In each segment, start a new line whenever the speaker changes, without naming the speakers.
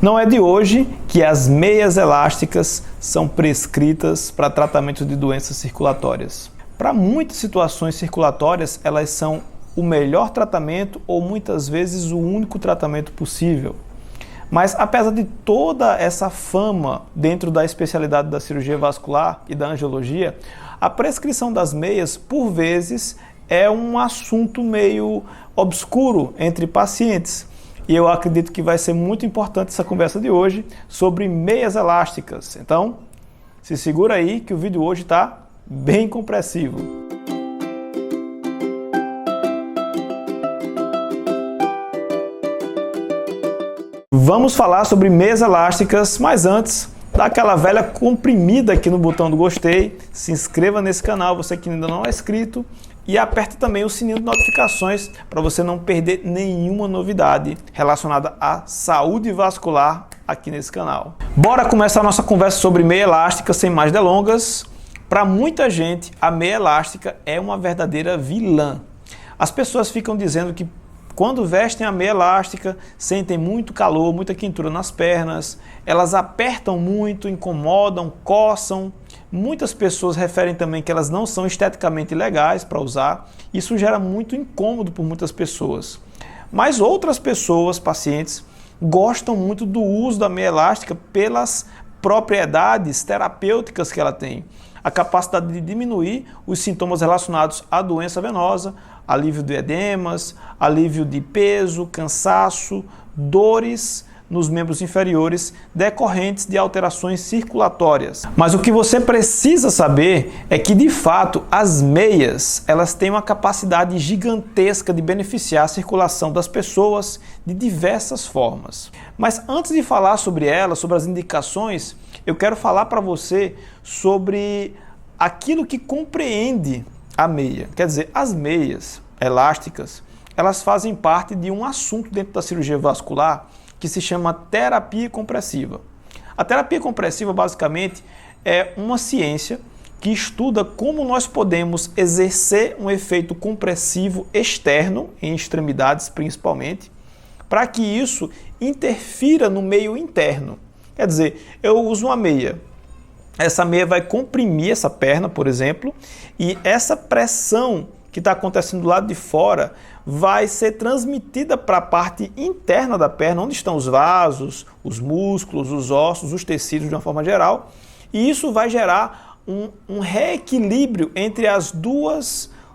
Não é de hoje que as meias elásticas são prescritas para tratamento de doenças circulatórias. Para muitas situações circulatórias, elas são o melhor tratamento ou muitas vezes o único tratamento possível. Mas apesar de toda essa fama dentro da especialidade da cirurgia vascular e da angiologia, a prescrição das meias, por vezes, é um assunto meio obscuro entre pacientes. E eu acredito que vai ser muito importante essa conversa de hoje sobre meias elásticas. Então, se segura aí que o vídeo hoje está bem compressivo. Vamos falar sobre meias elásticas, mas antes, dá aquela velha comprimida aqui no botão do gostei, se inscreva nesse canal, você que ainda não é inscrito, e aperta também o sininho de notificações para você não perder nenhuma novidade relacionada à saúde vascular aqui nesse canal. Bora começar a nossa conversa sobre meia elástica sem mais delongas. Para muita gente, a meia elástica é uma verdadeira vilã. As pessoas ficam dizendo que quando vestem a meia elástica, sentem muito calor, muita quentura nas pernas, elas apertam muito, incomodam, coçam. Muitas pessoas referem também que elas não são esteticamente legais para usar. Isso gera muito incômodo por muitas pessoas. Mas outras pessoas, pacientes, gostam muito do uso da meia elástica pelas propriedades terapêuticas que ela tem. A capacidade de diminuir os sintomas relacionados à doença venosa, alívio de edemas, alívio de peso, cansaço, dores nos membros inferiores decorrentes de alterações circulatórias. Mas o que você precisa saber é que, de fato, as meias, elas têm uma capacidade gigantesca de beneficiar a circulação das pessoas de diversas formas. Mas antes de falar sobre elas, sobre as indicações, eu quero falar para você sobre aquilo que compreende a meia. Quer dizer, as meias elásticas, elas fazem parte de um assunto dentro da cirurgia vascular que se chama terapia compressiva. A terapia compressiva, basicamente, é uma ciência que estuda como nós podemos exercer um efeito compressivo externo, em extremidades principalmente, para que isso interfira no meio interno. Quer dizer, eu uso uma meia. Essa meia vai comprimir essa perna, por exemplo, e essa pressão que está acontecendo do lado de fora vai ser transmitida para a parte interna da perna, onde estão os vasos, os músculos, os ossos, os tecidos de uma forma geral, e isso vai gerar um reequilíbrio entre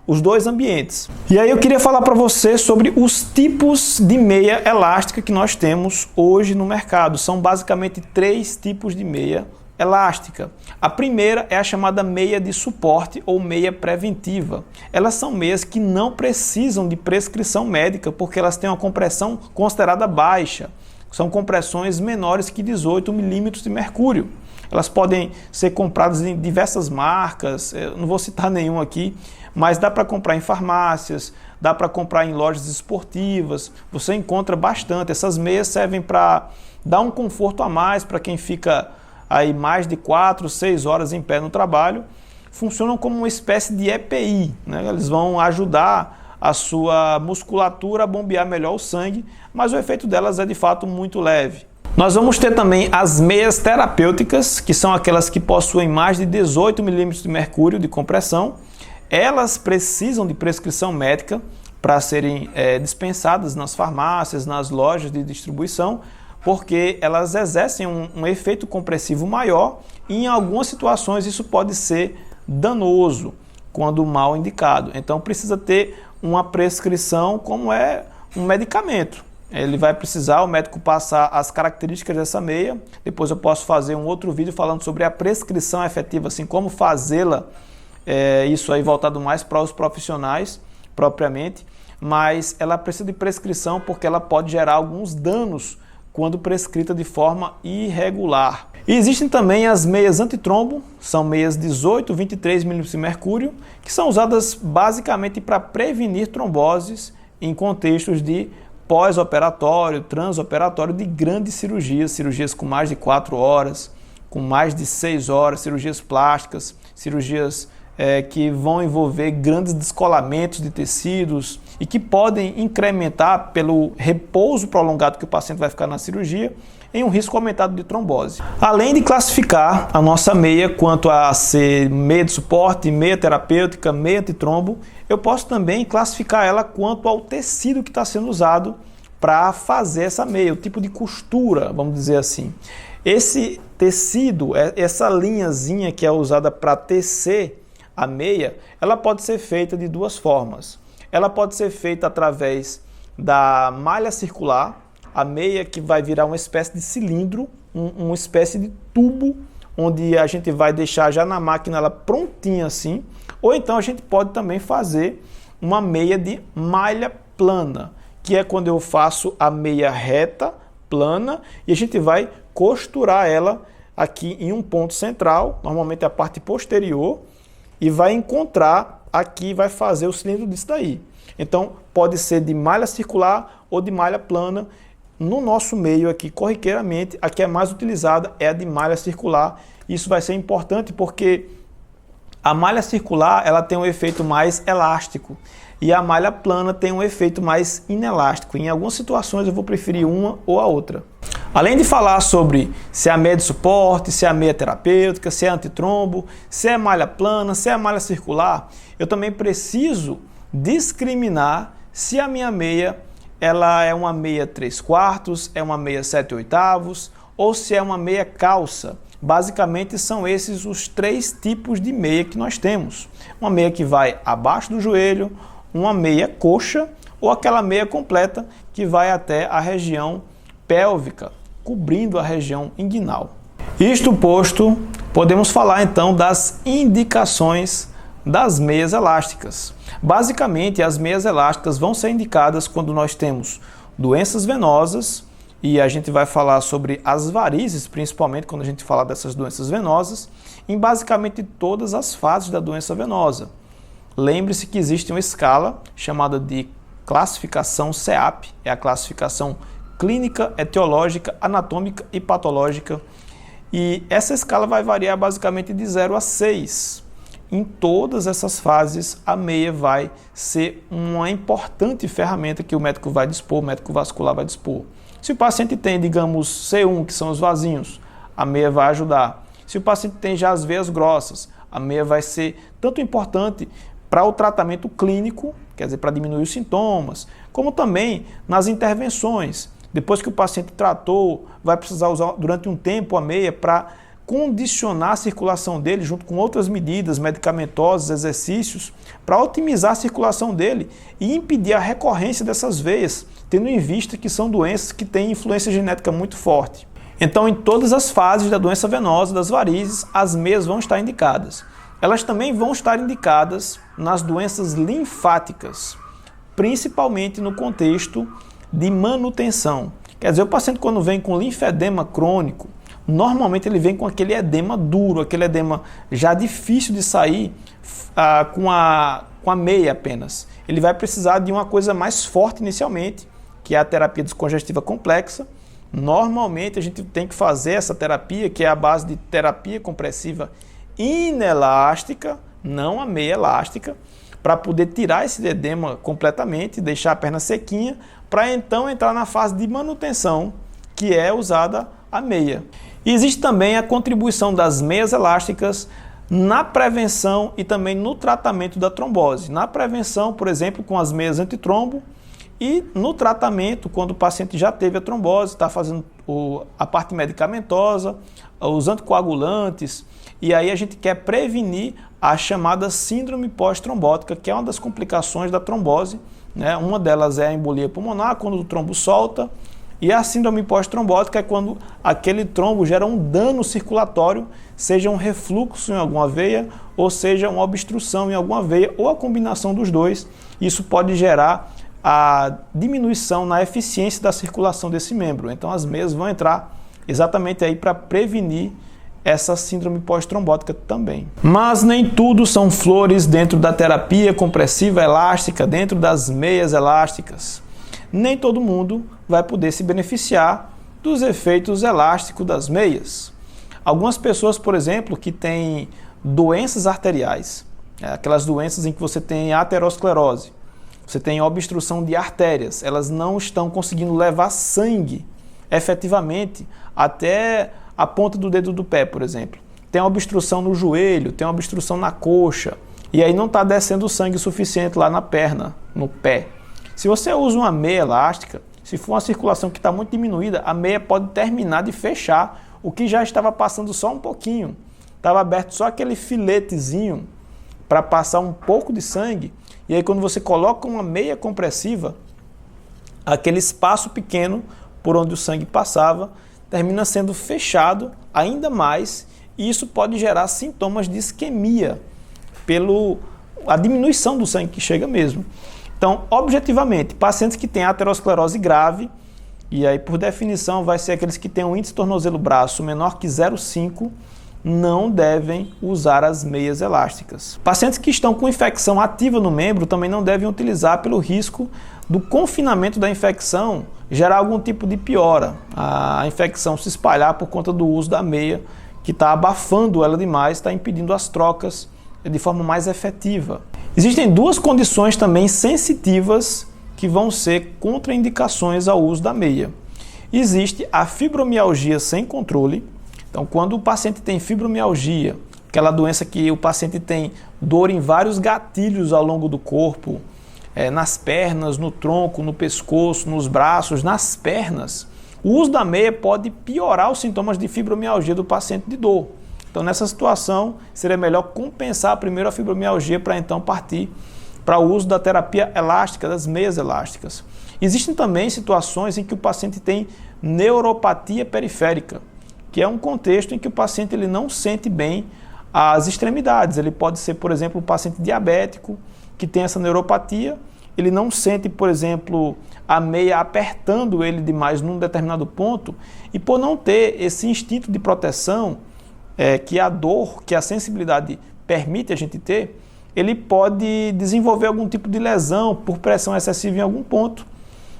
os dois ambientes. E aí eu queria falar para você sobre os tipos de meia elástica que nós temos hoje no mercado. São basicamente 3 tipos de meia elástica. A primeira é a chamada meia de suporte ou meia preventiva. Elas são meias que não precisam de prescrição médica porque elas têm uma compressão considerada baixa. São compressões menores que 18 milímetros de mercúrio. Elas podem ser compradas em diversas marcas, eu não vou citar nenhum aqui, mas dá para comprar em farmácias, dá para comprar em lojas esportivas, você encontra bastante. Essas meias servem para dar um conforto a mais para quem fica aí mais de 4, 6 horas em pé no trabalho. Funcionam como uma espécie de EPI, né? Eles vão ajudar a sua musculatura a bombear melhor o sangue, mas o efeito delas é de fato muito leve. Nós vamos ter também as meias terapêuticas, que são aquelas que possuem mais de 18 milímetros de mercúrio de compressão. Elas precisam de prescrição médica para serem dispensadas nas farmácias, nas lojas de distribuição, porque elas exercem um efeito compressivo maior e em algumas situações isso pode ser danoso quando mal indicado. Então precisa ter uma prescrição como é um medicamento. Ele vai precisar, o médico passar as características dessa meia. Depois eu posso fazer um outro vídeo falando sobre a prescrição efetiva, assim como fazê-la, isso aí voltado mais para os profissionais propriamente, mas ela precisa de prescrição porque ela pode gerar alguns danos quando prescrita de forma irregular. E existem também as meias antitrombo, são meias 18, 23 milímetros de mercúrio, que são usadas basicamente para prevenir tromboses em contextos de pós-operatório, transoperatório de grandes cirurgias, cirurgias com mais de 4 horas, com mais de 6 horas, cirurgias plásticas, cirurgias que vão envolver grandes descolamentos de tecidos e que podem incrementar, pelo repouso prolongado que o paciente vai ficar na cirurgia, em um risco aumentado de trombose. Além de classificar a nossa meia quanto a ser meia de suporte, meia terapêutica, meia antitrombo, eu posso também classificar ela quanto ao tecido que está sendo usado para fazer essa meia, o tipo de costura, vamos dizer assim. Esse tecido, essa linhazinha que é usada para tecer a meia, ela pode ser feita de duas formas. Ela pode ser feita através da malha circular, a meia que vai virar uma espécie de cilindro, uma espécie de tubo, onde a gente vai deixar já na máquina ela prontinha assim, ou então a gente pode também fazer uma meia de malha plana, que é quando eu faço a meia reta, plana, e a gente vai costurar ela aqui em um ponto central, normalmente a parte posterior, e vai encontrar aqui, vai fazer o cilindro disso daí. Então, pode ser de malha circular ou de malha plana. No nosso meio aqui, corriqueiramente, a que é mais utilizada é a de malha circular. Isso vai ser importante porque a malha circular ela tem um efeito mais elástico e a malha plana tem um efeito mais inelástico. Em algumas situações eu vou preferir uma ou a outra. Além de falar sobre se é a meia de suporte, se é a meia terapêutica, se é antitrombo, se é malha plana, se é malha circular, eu também preciso discriminar se a minha meia ela é uma meia 3/4, é uma meia 7/8 ou se é uma meia calça. Basicamente são esses os três tipos de meia que nós temos. Uma meia que vai abaixo do joelho, uma meia coxa ou aquela meia completa que vai até a região pélvica, cobrindo a região inguinal. Isto posto, podemos falar então das indicações das meias elásticas. Basicamente, as meias elásticas vão ser indicadas quando nós temos doenças venosas, e a gente vai falar sobre as varizes, principalmente quando a gente fala dessas doenças venosas, em basicamente todas as fases da doença venosa. Lembre-se que existe uma escala chamada de classificação CEAP, é a classificação clínica, etiológica, anatômica e patológica, e essa escala vai variar basicamente de 0 a 6. Em todas essas fases, a meia vai ser uma importante ferramenta que o médico vai dispor, o médico vascular vai dispor. Se o paciente tem, digamos, C1, que são os vasinhos, a meia vai ajudar. Se o paciente tem já as veias grossas, a meia vai ser tanto importante para o tratamento clínico, quer dizer, para diminuir os sintomas, como também nas intervenções. Depois que o paciente tratou, vai precisar usar durante um tempo a meia para condicionar a circulação dele junto com outras medidas medicamentosas, exercícios, para otimizar a circulação dele e impedir a recorrência dessas veias, tendo em vista que são doenças que têm influência genética muito forte. Então, em todas as fases da doença venosa, das varizes, as meias vão estar indicadas. Elas também vão estar indicadas nas doenças linfáticas, principalmente no contexto de manutenção. Quer dizer, o paciente quando vem com linfedema crônico, normalmente ele vem com aquele edema duro, aquele edema já difícil de sair com a meia apenas. Ele vai precisar de uma coisa mais forte inicialmente, que é a terapia descongestiva complexa. Normalmente a gente tem que fazer essa terapia, que é a base de terapia compressiva inelástica, não a meia elástica, para poder tirar esse edema completamente, deixar a perna sequinha, para então entrar na fase de manutenção, que é usada a meia. E existe também a contribuição das meias elásticas na prevenção e também no tratamento da trombose. Na prevenção, por exemplo, com as meias antitrombo, e no tratamento, quando o paciente já teve a trombose, está fazendo a parte medicamentosa, os anticoagulantes, e aí a gente quer prevenir a chamada síndrome pós-trombótica, que é uma das complicações da trombose, né? Uma delas é a embolia pulmonar, quando o trombo solta, e a síndrome pós-trombótica é quando aquele trombo gera um dano circulatório, seja um refluxo em alguma veia, ou seja uma obstrução em alguma veia, ou a combinação dos dois. Isso pode gerar a diminuição na eficiência da circulação desse membro. Então as meias vão entrar exatamente aí para prevenir essa síndrome pós-trombótica também. Mas nem tudo são flores dentro da terapia compressiva elástica, dentro das meias elásticas. Nem todo mundo vai poder se beneficiar dos efeitos elásticos das meias. Algumas pessoas, por exemplo, que têm doenças arteriais, aquelas doenças em que você tem aterosclerose, você tem obstrução de artérias, elas não estão conseguindo levar sangue efetivamente até a ponta do dedo do pé, por exemplo. Tem uma obstrução no joelho, tem uma obstrução na coxa, e aí não está descendo sangue suficiente lá na perna, no pé. Se você usa uma meia elástica, se for uma circulação que está muito diminuída, a meia pode terminar de fechar o que já estava passando só um pouquinho. Estava aberto só aquele filetezinho para passar um pouco de sangue, e aí quando você coloca uma meia compressiva, aquele espaço pequeno por onde o sangue passava termina sendo fechado ainda mais, e isso pode gerar sintomas de isquemia, pela diminuição do sangue que chega mesmo. Então, objetivamente, pacientes que têm aterosclerose grave, e aí por definição vai ser aqueles que têm um índice tornozelo-braço menor que 0,5, não devem usar as meias elásticas. Pacientes que estão com infecção ativa no membro também não devem utilizar pelo risco do confinamento da infecção gerar algum tipo de piora, a infecção se espalhar por conta do uso da meia, que está abafando ela demais, está impedindo as trocas de forma mais efetiva. Existem duas condições também sensitivas que vão ser contraindicações ao uso da meia. Existe a fibromialgia sem controle. Então, quando o paciente tem fibromialgia, aquela doença que o paciente tem dor em vários gatilhos ao longo do corpo, nas pernas, no tronco, no pescoço, nos braços, nas pernas, o uso da meia pode piorar os sintomas de fibromialgia do paciente de dor. Então, nessa situação, seria melhor compensar primeiro a fibromialgia para então partir para o uso da terapia elástica, das meias elásticas. Existem também situações em que o paciente tem neuropatia periférica, que é um contexto em que o paciente ele não sente bem as extremidades. Ele pode ser, por exemplo, um paciente diabético que tem essa neuropatia, ele não sente, por exemplo, a meia apertando ele demais num determinado ponto, e por não ter esse instinto de proteção, que a dor, que a sensibilidade permite a gente ter, ele pode desenvolver algum tipo de lesão por pressão excessiva em algum ponto.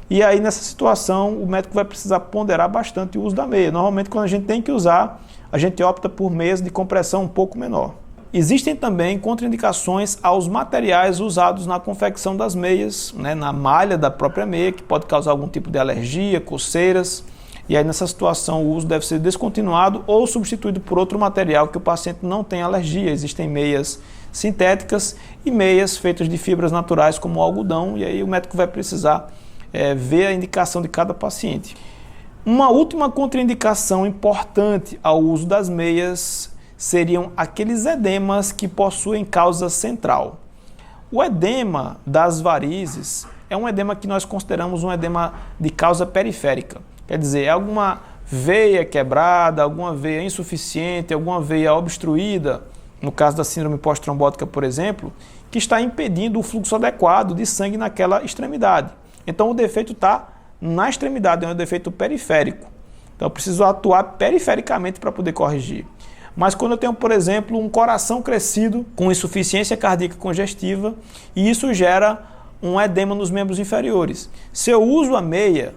E aí, nessa situação, o médico vai precisar ponderar bastante o uso da meia. Normalmente, quando a gente tem que usar, a gente opta por meias de compressão um pouco menor. Existem também contraindicações aos materiais usados na confecção das meias, na malha da própria meia, que pode causar algum tipo de alergia, coceiras. E aí, nessa situação, o uso deve ser descontinuado ou substituído por outro material que o paciente não tem alergia. Existem meias sintéticas e meias feitas de fibras naturais, como o algodão, e aí o médico vai precisar ver a indicação de cada paciente. Uma última contraindicação importante ao uso das meias seriam aqueles edemas que possuem causa central. O edema das varizes é um edema que nós consideramos um edema de causa periférica. Quer dizer, é alguma veia quebrada, alguma veia insuficiente, alguma veia obstruída, no caso da síndrome pós-trombótica, por exemplo, que está impedindo o fluxo adequado de sangue naquela extremidade. Então, o defeito está na extremidade, é um defeito periférico. Então, eu preciso atuar perifericamente para poder corrigir. Mas quando eu tenho, por exemplo, um coração crescido com insuficiência cardíaca congestiva, e isso gera um edema nos membros inferiores. Se eu uso a meia,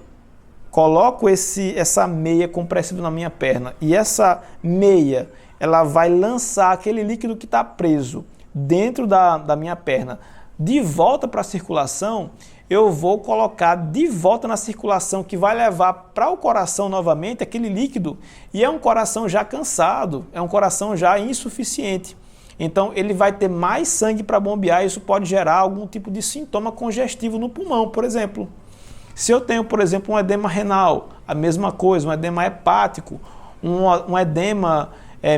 coloco essa meia compressiva na minha perna, e essa meia ela vai lançar aquele líquido que está preso dentro da minha perna de volta para a circulação, eu vou colocar de volta na circulação, que vai levar para o coração novamente aquele líquido, e é um coração já cansado, é um coração já insuficiente. Então ele vai ter mais sangue para bombear, e isso pode gerar algum tipo de sintoma congestivo no pulmão, por exemplo. Se eu tenho, por exemplo, um edema renal, a mesma coisa, um edema hepático, um edema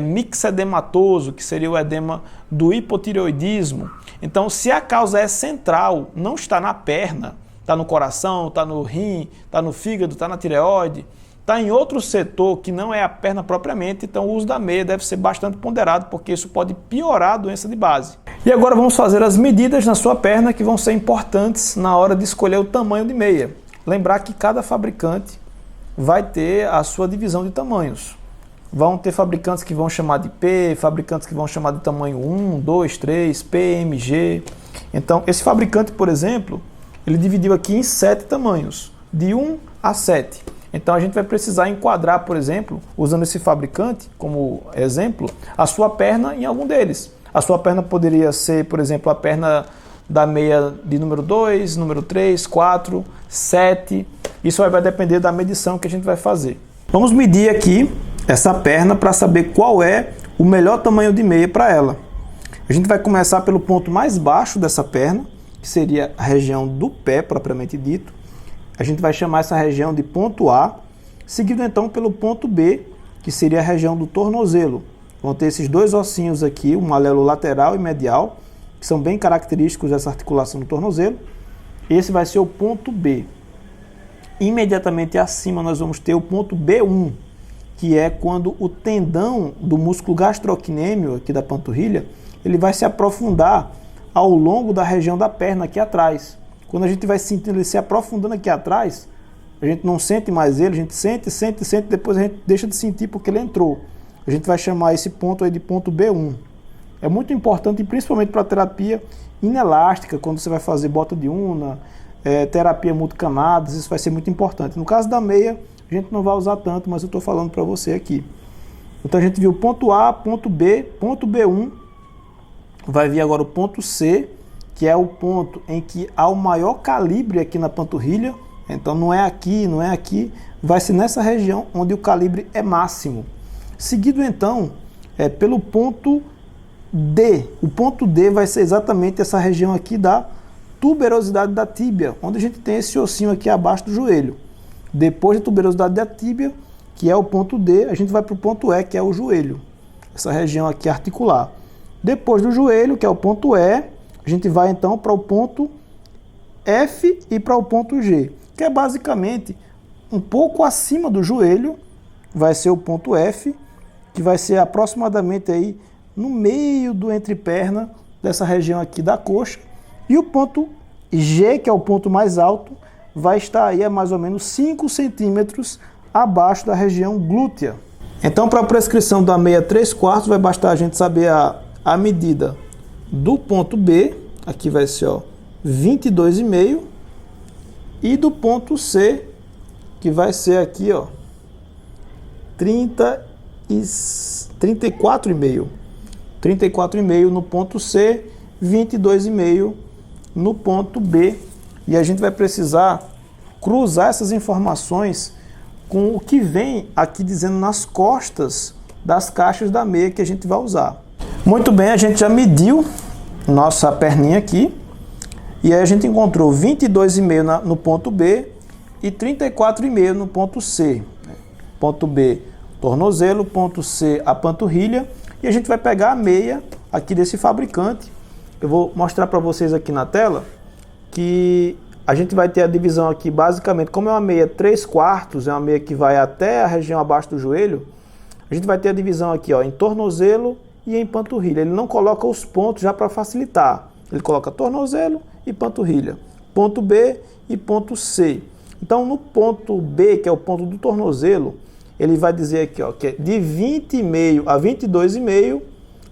mixedematoso, que seria o edema do hipotireoidismo. Então, se a causa é central, não está na perna, está no coração, está no rim, está no fígado, está na tireoide, está em outro setor que não é a perna propriamente, então o uso da meia deve ser bastante ponderado, porque isso pode piorar a doença de base. E agora vamos fazer as medidas na sua perna que vão ser importantes na hora de escolher o tamanho de meia. Lembrar que cada fabricante vai ter a sua divisão de tamanhos. Vão ter fabricantes que vão chamar de P, fabricantes que vão chamar de tamanho 1, 2, 3, PMG. Então, esse fabricante, por exemplo, ele dividiu aqui em 7 tamanhos, de 1 a 7. Então, a gente vai precisar enquadrar, por exemplo, usando esse fabricante como exemplo, a sua perna em algum deles. A sua perna poderia ser, por exemplo, a perna da meia de número 2, número 3, 4, 7. Isso vai depender da medição que a gente vai fazer. Vamos medir aqui essa perna para saber qual é o melhor tamanho de meia para ela. A gente vai começar pelo ponto mais baixo dessa perna, que seria a região do pé propriamente dito. A gente vai chamar essa região de ponto A, seguido então pelo ponto B, que seria a região do tornozelo. Vão ter esses dois ossinhos aqui, o malelo lateral e medial, que são bem característicos dessa articulação do tornozelo. Esse vai ser o ponto B. Imediatamente acima nós vamos ter o ponto B1, que é quando o tendão do músculo gastrocnêmio aqui da panturrilha, ele vai se aprofundar ao longo da região da perna aqui atrás. Quando a gente vai sentindo ele se aprofundando aqui atrás, a gente não sente mais ele, a gente sente, depois a gente deixa de sentir porque ele entrou. A gente vai chamar esse ponto aí de ponto B1. É muito importante, principalmente para terapia inelástica, quando você vai fazer bota de una, terapia multicamadas, isso vai ser muito importante. No caso da meia, a gente não vai usar tanto, mas eu estou falando para você aqui. Então a gente viu ponto A, ponto B, ponto B1, vai vir agora o ponto C, que é o ponto em que há o maior calibre aqui na panturrilha. Então não é aqui, vai ser nessa região onde o calibre é máximo. Seguido então pelo ponto D. O ponto D vai ser exatamente essa região aqui da tuberosidade da tíbia, onde a gente tem esse ossinho aqui abaixo do joelho. Depois da tuberosidade da tíbia, que é o ponto D, a gente vai para o ponto E, que é o joelho. Essa região aqui articular. Depois do joelho, que é o ponto E, a gente vai então para o ponto F e para o ponto G, que é basicamente um pouco acima do joelho, vai ser o ponto F, que vai ser aproximadamente aí no meio do entreperna, dessa região aqui da coxa, e o ponto G, que é o ponto mais alto, vai estar aí a mais ou menos 5 centímetros abaixo da região glútea. Então, para a prescrição da meia 3/4, vai bastar a gente saber a medida do ponto B, aqui vai ser 22,5, e do ponto C, que vai ser aqui 34,5. 34,5 no ponto C, 22,5 no ponto B. E a gente vai precisar cruzar essas informações com o que vem aqui dizendo nas costas das caixas da meia que a gente vai usar. Muito bem, a gente já mediu nossa perninha aqui. E aí a gente encontrou 22,5 no ponto B e 34,5 no ponto C. Ponto B, tornozelo, ponto C, a panturrilha. E a gente vai pegar a meia aqui desse fabricante. Eu vou mostrar para vocês aqui na tela que a gente vai ter a divisão aqui basicamente, como é uma meia 3/4, é uma meia que vai até a região abaixo do joelho, a gente vai ter a divisão aqui em tornozelo e em panturrilha. Ele não coloca os pontos já para facilitar. Ele coloca tornozelo e panturrilha, ponto B e ponto C. Então no ponto B, que é o ponto do tornozelo, ele vai dizer aqui que é de 20,5 a 22,5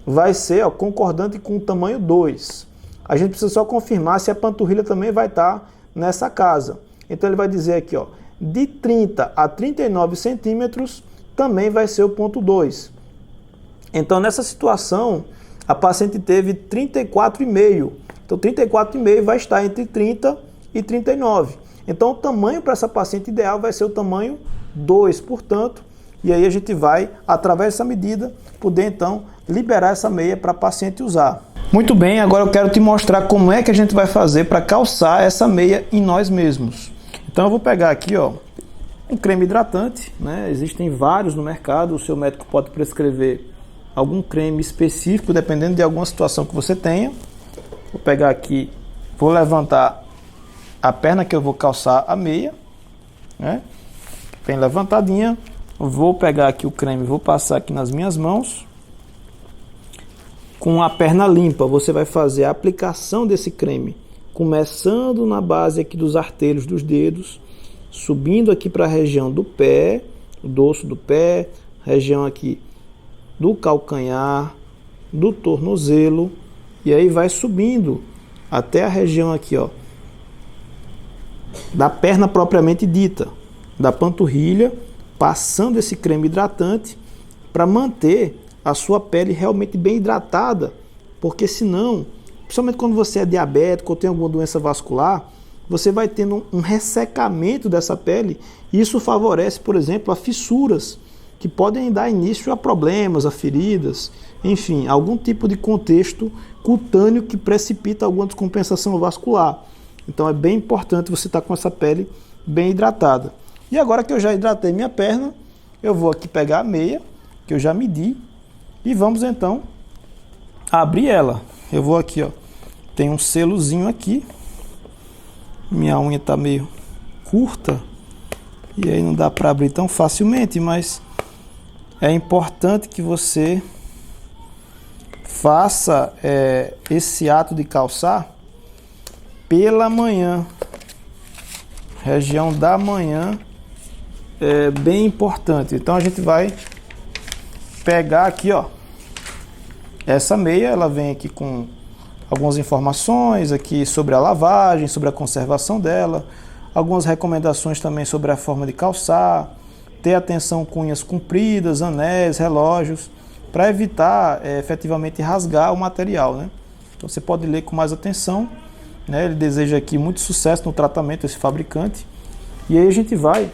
vai ser concordante com o tamanho 2. A gente precisa só confirmar se a panturrilha também vai estar nessa casa. Então ele vai dizer aqui de 30 a 39 centímetros também vai ser o ponto 2. Então nessa situação a paciente teve 34,5. Então 34,5 vai estar entre 30 e 39. Então o tamanho para essa paciente ideal vai ser o tamanho 2, portanto, e aí a gente vai, através dessa medida, poder então liberar essa meia para a paciente usar. Muito bem, agora eu quero te mostrar como é que a gente vai fazer para calçar essa meia em nós mesmos. Então eu vou pegar aqui um creme hidratante, né? Existem vários no mercado, o seu médico pode prescrever algum creme específico, dependendo de alguma situação que você tenha. Vou pegar aqui, vou levantar a perna que eu vou calçar a meia, né? Bem levantadinha. Vou pegar aqui o creme, vou passar aqui nas minhas mãos. Com a perna limpa, você vai fazer a aplicação desse creme, começando na base aqui dos artelhos dos dedos, subindo aqui para a região do pé, o dorso do pé, região aqui do calcanhar, do tornozelo, e aí vai subindo até a região aqui, da perna propriamente dita, da panturrilha, passando esse creme hidratante para manter a sua pele realmente bem hidratada, porque senão principalmente quando você é diabético ou tem alguma doença vascular, você vai tendo um ressecamento dessa pele e isso favorece, por exemplo, a fissuras, que podem dar início a problemas, a feridas, enfim, algum tipo de contexto cutâneo que precipita alguma descompensação vascular. Então é bem importante você estar com essa pele bem hidratada. E agora que eu já hidratei minha perna, eu vou aqui pegar a meia, que eu já medi, e vamos então abrir ela. Eu vou aqui, ó, tem um selozinho aqui, minha unha está meio curta, e aí não dá para abrir tão facilmente, mas é importante que você faça esse ato de calçar pela manhã. Região da manhã é bem importante. Então a gente vai pegar aqui, ó, essa meia, ela vem aqui com algumas informações aqui sobre a lavagem, sobre a conservação dela, algumas recomendações também sobre a forma de calçar, ter atenção com unhas compridas, anéis, relógios, para evitar efetivamente rasgar o material, né? Então você pode ler com mais atenção, né? Ele deseja aqui muito sucesso no tratamento, esse fabricante. E aí a gente vai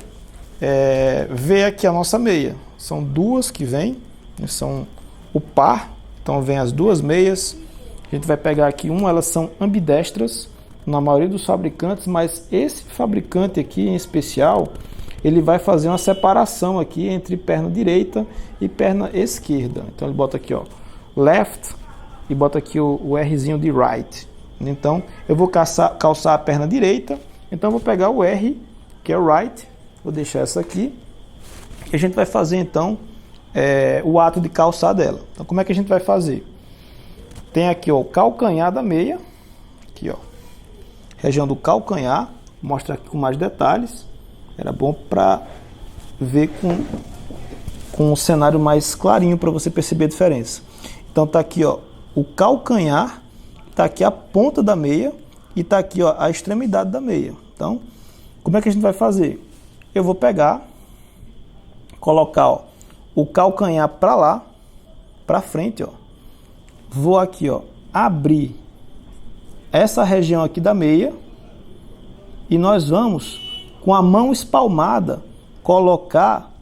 ver aqui a nossa meia. São duas que vêm, são o par, então vem as duas meias. A gente vai pegar aqui elas são ambidestras, na maioria dos fabricantes, mas esse fabricante aqui em especial, ele vai fazer uma separação aqui entre perna direita e perna esquerda. Então ele bota aqui, ó, left, e bota aqui o Rzinho de right. Então eu vou calçar a perna direita, então eu vou pegar o R, que é o right, vou deixar essa aqui, e a gente vai fazer então o ato de calçar dela. Então como é que a gente vai fazer? Tem aqui, ó, o calcanhar da meia, aqui, ó, região do calcanhar, vou mostrar aqui com mais detalhes. Era bom para ver com um cenário mais clarinho para você perceber a diferença. Então tá aqui, ó, o calcanhar, tá aqui a ponta da meia e tá aqui, ó, a extremidade da meia. Então, como é que a gente vai fazer? Eu vou pegar, colocar, ó, o calcanhar para lá, para frente, ó. Vou aqui, ó, abrir essa região aqui da meia e nós vamos com a mão espalmada colocar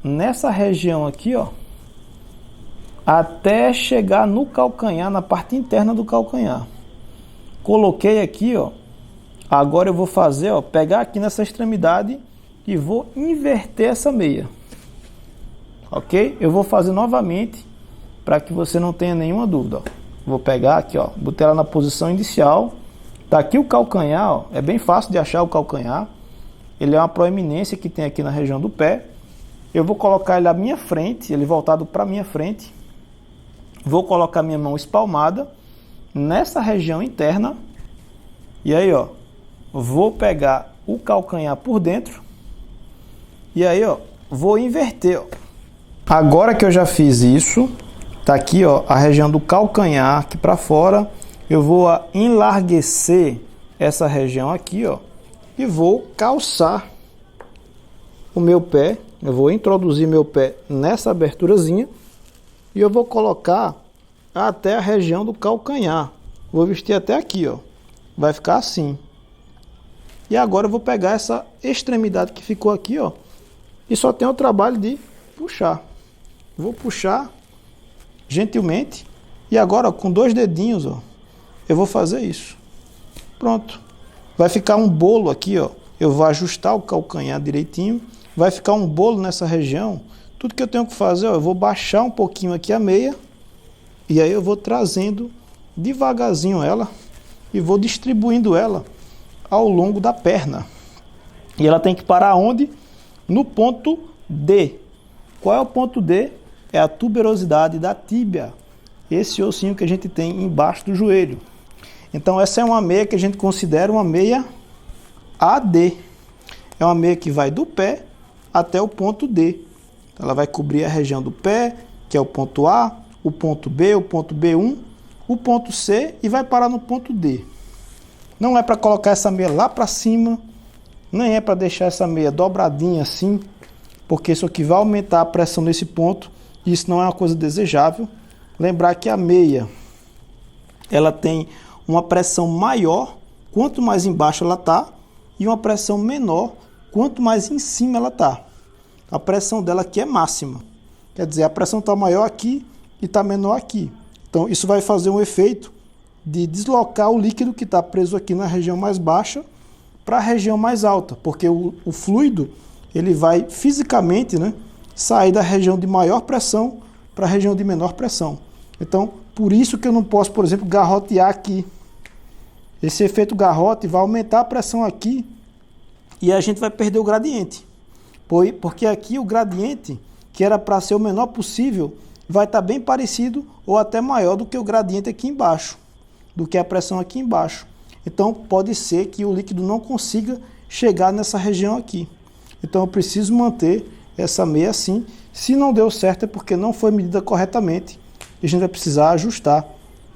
nessa região aqui, ó, até chegar no calcanhar, na parte interna do calcanhar. Coloquei aqui, ó. Agora eu vou fazer, ó, pegar aqui nessa extremidade e vou inverter essa meia. Ok? Eu vou fazer novamente para que você não tenha nenhuma dúvida, ó. Vou pegar aqui, ó, botei ela na posição inicial. Tá aqui o calcanhar, ó, é bem fácil de achar o calcanhar. Ele é uma proeminência que tem aqui na região do pé. Eu vou colocar ele à minha frente, ele voltado para a minha frente. Vou colocar minha mão espalmada nessa região interna. E aí, ó, vou pegar o calcanhar por dentro. E aí, ó, vou inverter, ó. Agora que eu já fiz isso, tá aqui, ó, a região do calcanhar aqui para fora. Eu vou enlarguecer essa região aqui, ó, e vou calçar o meu pé. Eu vou introduzir meu pé nessa aberturazinha e eu vou colocar até a região do calcanhar. Vou vestir até aqui, ó. Vai ficar assim. E agora eu vou pegar essa extremidade que ficou aqui, ó, e só tem o trabalho de puxar. Vou puxar gentilmente e agora, ó, com 2 dedinhos, ó, eu vou fazer isso. Pronto. Vai ficar um bolo aqui, ó. Eu vou ajustar o calcanhar direitinho. Vai ficar um bolo nessa região. Tudo que eu tenho que fazer, ó, eu vou baixar um pouquinho aqui a meia. E aí eu vou trazendo devagarzinho ela. E vou distribuindo ela ao longo da perna. E ela tem que parar onde? No ponto D. Qual é o ponto D? É a tuberosidade da tíbia. Esse ossinho que a gente tem embaixo do joelho. Então essa é uma meia que a gente considera uma meia AD. É uma meia que vai do pé até o ponto D. Ela vai cobrir a região do pé, que é o ponto A, o ponto B, o ponto B1, o ponto C e vai parar no ponto D. Não é para colocar essa meia lá para cima, nem é para deixar essa meia dobradinha assim, porque isso aqui vai aumentar a pressão nesse ponto e isso não é uma coisa desejável. Lembrar que a meia, ela tem
uma pressão maior quanto mais embaixo ela está e uma pressão menor quanto mais em cima ela está. A pressão dela aqui é máxima. Quer dizer, a pressão está maior aqui e está menor aqui. Então, isso vai fazer um efeito de deslocar o líquido que está preso aqui na região mais baixa para a região mais alta, porque o fluido ele vai fisicamente, né, sair da região de maior pressão para a região de menor pressão. Então, por isso que eu não posso, por exemplo, garrotear aqui. Esse efeito garrote vai aumentar a pressão aqui e a gente vai perder o gradiente. Porque aqui o gradiente, que era para ser o menor possível, vai estar bem parecido ou até maior do que o gradiente aqui embaixo, do que a pressão aqui embaixo. Então, pode ser que o líquido não consiga chegar nessa região aqui. Então, eu preciso manter essa meia assim. Se não deu certo, é porque não foi medida corretamente e a gente vai precisar ajustar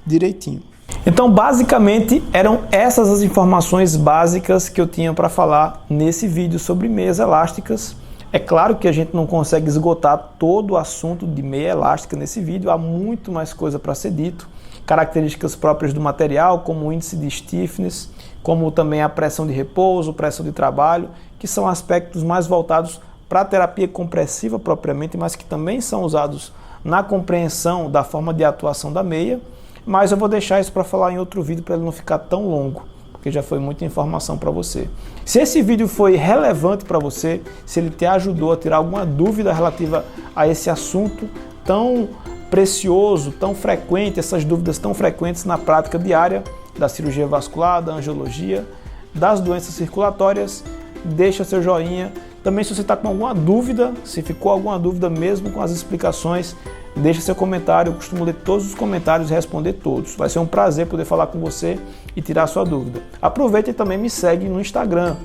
direitinho.
Então, basicamente, eram essas as informações básicas que eu tinha para falar nesse vídeo sobre meias elásticas. É claro que a gente não consegue esgotar todo o assunto de meia elástica nesse vídeo, há muito mais coisa para ser dito. Características próprias do material, como o índice de stiffness, como também a pressão de repouso, pressão de trabalho, que são aspectos mais voltados para a terapia compressiva propriamente, mas que também são usados na compreensão da forma de atuação da meia. Mas eu vou deixar isso para falar em outro vídeo para ele não ficar tão longo, porque já foi muita informação para você. Se esse vídeo foi relevante para você, se ele te ajudou a tirar alguma dúvida relativa a esse assunto tão precioso, tão frequente, essas dúvidas tão frequentes na prática diária da cirurgia vascular, da angiologia, das doenças circulatórias, deixa seu joinha. Também, se você está com alguma dúvida, se ficou alguma dúvida mesmo com as explicações, deixa seu comentário. Eu costumo ler todos os comentários e responder todos. Vai ser um prazer poder falar com você e tirar a sua dúvida. Aproveita e também me segue no Instagram,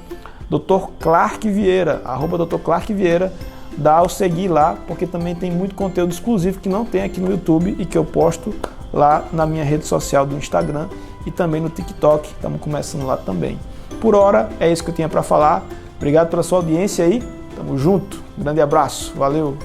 Dr. Clark Vieira, @Dr. Clark Vieira. Dá o seguir lá, porque também tem muito conteúdo exclusivo que não tem aqui no YouTube e que eu posto lá na minha rede social do Instagram e também no TikTok. Estamos começando lá também. Por hora, é isso que eu tinha para falar. Obrigado pela sua audiência aí. Tamo junto. Grande abraço. Valeu.